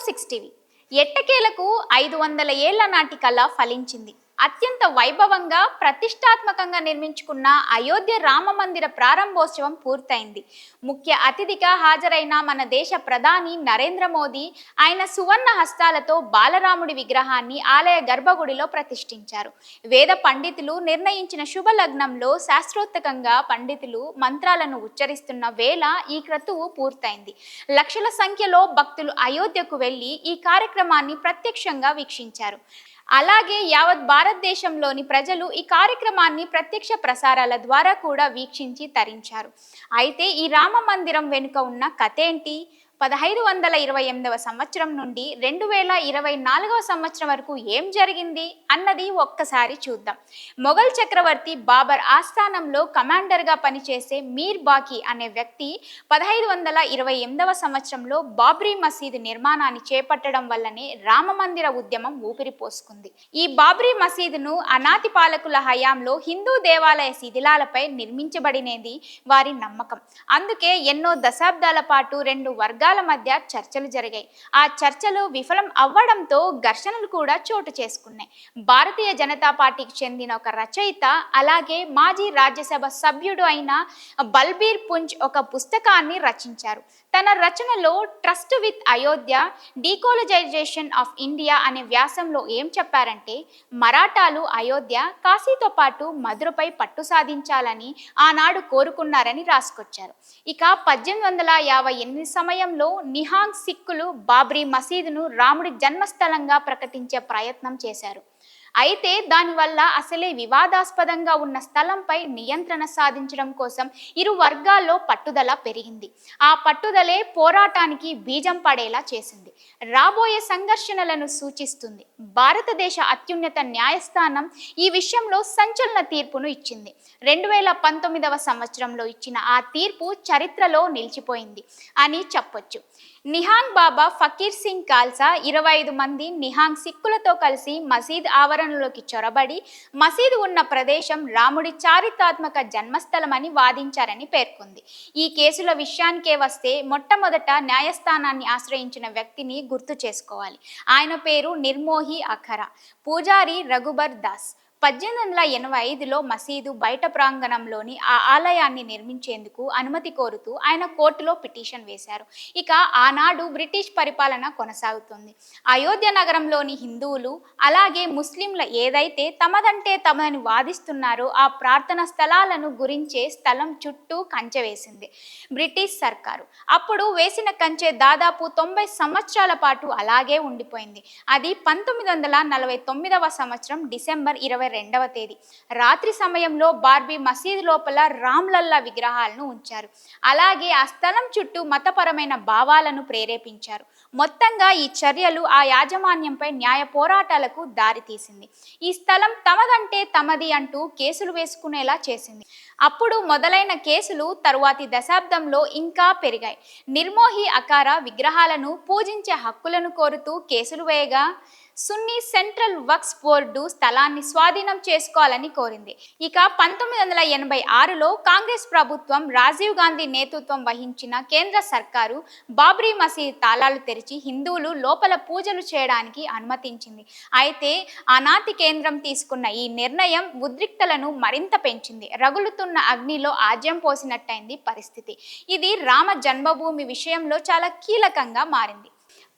Six TV ఎట్టకేలకు 500 ఏళ్ల నాటి కళ ఫలించింది. అత్యంత వైభవంగా ప్రతిష్టాత్మకంగా నిర్మించుకున్న అయోధ్య రామ మందిర ప్రారంభోత్సవం పూర్తయింది. ముఖ్య అతిథిగా హాజరైన మన దేశ ప్రధాని నరేంద్ర మోదీ ఆయన సువర్ణ హస్తాలతో బాలరాముడి విగ్రహాన్ని ఆలయ గర్భగుడిలో ప్రతిష్ఠించారు. వేద పండితులు నిర్ణయించిన శుభ లగ్నంలో శాస్త్రోక్తంగా పండితులు మంత్రాలను ఉచ్చరిస్తున్న వేళ ఈ క్రతువు పూర్తయింది. లక్షల సంఖ్యలో భక్తులు అయోధ్యకు వెళ్లి ఈ కార్యక్రమాన్ని ప్రత్యక్షంగా వీక్షించారు. అలాగే యావత్ భారతదేశంలోని ప్రజలు ఈ కార్యక్రమాన్ని ప్రత్యక్ష ప్రసారాల ద్వారా కూడా వీక్షించి తరించారు. అయితే ఈ రామ మందిరం వెనుక ఉన్న కథ ఏంటి? 1528వ సంవత్సరం నుండి 2024వ సంవత్సరం వరకు ఏం జరిగింది అన్నది ఒక్కసారి చూద్దాం. మొఘల్ చక్రవర్తి బాబర్ ఆస్థానంలో కమాండర్గా పనిచేసే మీర్ బాకి అనే వ్యక్తి 1528వ సంవత్సరంలో బాబ్రీ మసీదు నిర్మాణాన్ని చేపట్టడం వల్లనే రామ మందిర ఉద్యమం ఊపిరిపోసుకుంది. ఈ బాబ్రీ మసీదును అనాతి పాలకుల హయాంలో హిందూ దేవాలయ శిథిలాలపై నిర్మించబడినది వారి నమ్మకం. అందుకే ఎన్నో దశాబ్దాల పాటు రెండు వర్గాల మధ్య చర్చలు జరిగాయి. ఆ చర్చలు విఫలం అవ్వడంతో ఘర్షణలు కూడా చోటు చేసుకున్నాయి. భారతీయ జనతా పార్టీకి చెందిన ఒక రచయిత అలాగే మాజీ రాజ్యసభ సభ్యుడు అయిన బల్బీర్ పుంజ్ ఒక పుస్తకాన్ని రచించారు. తన రచనలో tryst with Ayodhya decolonisation of India అనే వ్యాసంలో ఏం చెప్పారంటే, మరాఠాలు అయోధ్య కాశీతో పాటు మధురపై పట్టు సాధించాలని ఆనాడు కోరుకున్నారని రాసుకొచ్చారు. ఇక 1858 సమయంలో నిహాంగ్ సిక్కులు బాబ్రీ మసీదును రాముడి జన్మస్థలంగా ప్రకటించే ప్రయత్నం చేశారు. అయితే దానివల్ల అసలే వివాదాస్పదంగా ఉన్న స్థలంపై నియంత్రణ సాధించడం కోసం ఇరు వర్గాల్లో పట్టుదల పెరిగింది. ఆ పట్టుదలే పోరాటానికి బీజం పడేలా చేసింది. రాబోయే సంఘర్షణలను సూచిస్తుంది. భారతదేశ అత్యున్నత న్యాయస్థానం ఈ విషయంలో సంచలన తీర్పును ఇచ్చింది. 2019వ సంవత్సరంలో ఇచ్చిన ఆ తీర్పు చరిత్రలో నిలిచిపోయింది అని చెప్పొచ్చు. నిహాంగ్ బాబా ఫకీర్ సింగ్ ఖాల్సా 25 మంది నిహాంగ్ సిక్కులతో కలిసి మసీద్ ఆవరణలోకి చొరబడి మసీదు ఉన్న ప్రదేశం రాముడి చారిత్రాత్మక జన్మస్థలమని వాదించారని పేర్కొంది. ఈ కేసుల విషయానికే వస్తే మొట్టమొదట న్యాయస్థానాన్ని ఆశ్రయించిన వ్యక్తిని గుర్తు చేసుకోవాలి. ఆయన పేరు నిర్మోహి అఖరా. పూజారి రఘుబర్ దాస్. 1885లో మసీదు బయట ప్రాంగణంలోని ఆ ఆలయాన్ని నిర్మించేందుకు అనుమతి కోరుతూ ఆయన కోర్టులో పిటిషన్ వేశారు. ఇక ఆనాడు బ్రిటిష్ పరిపాలన కొనసాగుతుంది. అయోధ్య నగరంలోని హిందువులు అలాగే ముస్లింల ఏదైతే తమదంటే తమదని వాదిస్తున్నారో ఆ ప్రార్థన స్థలాలను గురించే స్థలం చుట్టూ కంచె వేసింది బ్రిటిష్ సర్కారు. అప్పుడు వేసిన కంచె దాదాపు 90 సంవత్సరాల పాటు అలాగే ఉండిపోయింది. అది 1949వ సంవత్సరం డిసెంబర్ 22వ తేదీ రాత్రి సమయంలో బాబ్రీ మసీదు లోపల రామ్లల్లా విగ్రహాలను ఉంచారు. అలాగే ఆ స్థలం చుట్టూ మతపరమైన భావాలను ప్రేరేపించారు. మొత్తంగా ఈ చర్యలు ఆ యాజమాన్యంపై న్యాయ పోరాటాలకు దారితీసింది. ఈ స్థలం తమదంటే తమది అంటూ కేసులు వేసుకునేలా చేసింది. అప్పుడు మొదలైన కేసులు తరువాతి దశాబ్దంలో ఇంకా పెరిగాయి. నిర్మోహి అఖారా విగ్రహాలను పూజించే హక్కులను కోరుతూ కేసులు వేయగా సున్నీ సెంట్రల్ వక్ఫ్ బోర్డు స్థలాన్ని స్వాధీనం చేసుకోవాలని కోరింది. ఇక 1986లో కాంగ్రెస్ ప్రభుత్వం రాజీవ్ గాంధీ నేతృత్వం వహించిన కేంద్ర సర్కారు బాబ్రీ మసీద్ తాళాలు తెరిచి హిందువులు లోపల పూజలు చేయడానికి అనుమతించింది. అయితే ఆనాటి కేంద్రం తీసుకున్న ఈ నిర్ణయం ఉద్రిక్తలను మరింత పెంచింది. రగులుతున్న అగ్నిలో ఆజ్యం పోసినట్టయింది పరిస్థితి. ఇది రామ జన్మభూమి విషయంలో చాలా కీలకంగా మారింది.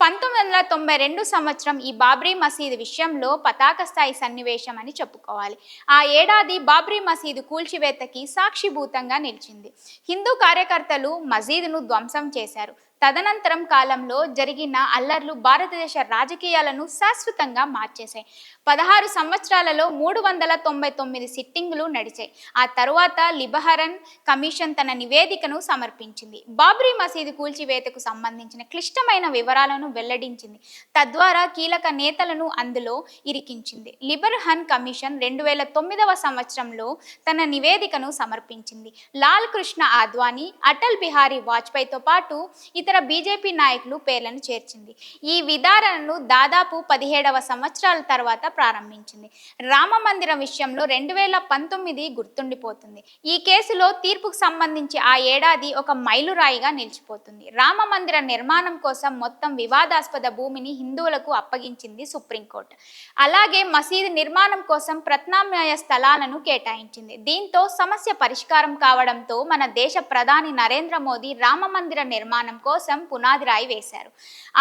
1992 సంవత్సరం ఈ బాబ్రీ మసీదు విషయంలో పతాక స్థాయి సన్నివేశం అని చెప్పుకోవాలి. ఆ ఏడాది బాబ్రీ మసీదు కూల్చివేతకి సాక్షిభూతంగా నిలిచింది. హిందూ కార్యకర్తలు మసీదును ధ్వంసం చేశారు. తదనంతరం కాలంలో జరిగిన అల్లర్లు భారతదేశ రాజకీయాలను శాశ్వతంగా మార్చేశాయి. 16 సంవత్సరాలలో 399 సిట్టింగులు నడిచాయి. ఆ తరువాత లిబహరన్ కమిషన్ తన నివేదికను సమర్పించింది. బాబ్రీ మసీదు కూల్చివేతకు సంబంధించిన క్లిష్టమైన వివరాలను వెల్లడించింది. తద్వారా కీలక నేతలను అందులో ఇరికించింది. లిబహరన్ కమిషన్ 2009వ సంవత్సరంలో తన నివేదికను సమర్పించింది. లాల్ కృష్ణ ఆద్వానీ, అటల్ బిహారీ వాజ్పేయితో పాటు ఇతర బీజేపీ నాయకులు పేర్లను చేర్చింది. ఈ విధారణను దాదాపు 17వ సంవత్సరాల తర్వాత ప్రారంభించింది. రామ మందిరం విషయంలో 2019 గుర్తుండిపోతుంది. ఈ కేసులో తీర్పుకు సంబంధించి ఆ ఏడాది ఒక మైలురాయిగా నిలిచిపోతుంది. రామ మందిర నిర్మాణం కోసం మొత్తం వివాదాస్పద భూమిని హిందువులకు అప్పగించింది సుప్రీంకోర్టు. అలాగే మసీదు నిర్మాణం కోసం ప్రత్యామ్నాయ స్థలాలను కేటాయించింది. దీంతో సమస్య పరిష్కారం కావడంతో మన దేశ ప్రధాని నరేంద్ర మోదీ రామ మందిర నిర్మాణం కోసం పునాది రాయి వేశారు.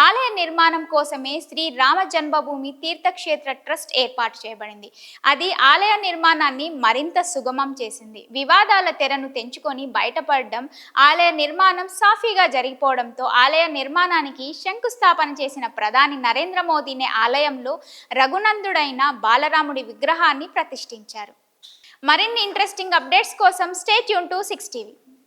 ఆలయ నిర్మాణం కోసమే శ్రీ రామ జన్మభూమి తీర్థక్షేత్ర ట్రస్ట్ ఏర్పాటు చేయబడింది. అది ఆలయ నిర్మాణాన్ని మరింత సుగమం చేసింది. వివాదాల తెరను తెంచుకొని బయటపడడం, ఆలయ నిర్మాణం సాఫీగా జరిగిపోవడంతో ఆలయ నిర్మాణానికి శంకుస్థాపన చేసిన ప్రధాని నరేంద్ర మోదీనే ఆలయంలో రఘునందుడైన బాలరాముడి విగ్రహాన్ని ప్రతిష్ఠించారు. మరిన్ని ఇంట్రెస్టింగ్ అప్డేట్స్ కోసం స్టే ట్యూన్ టు 6 టీవీ.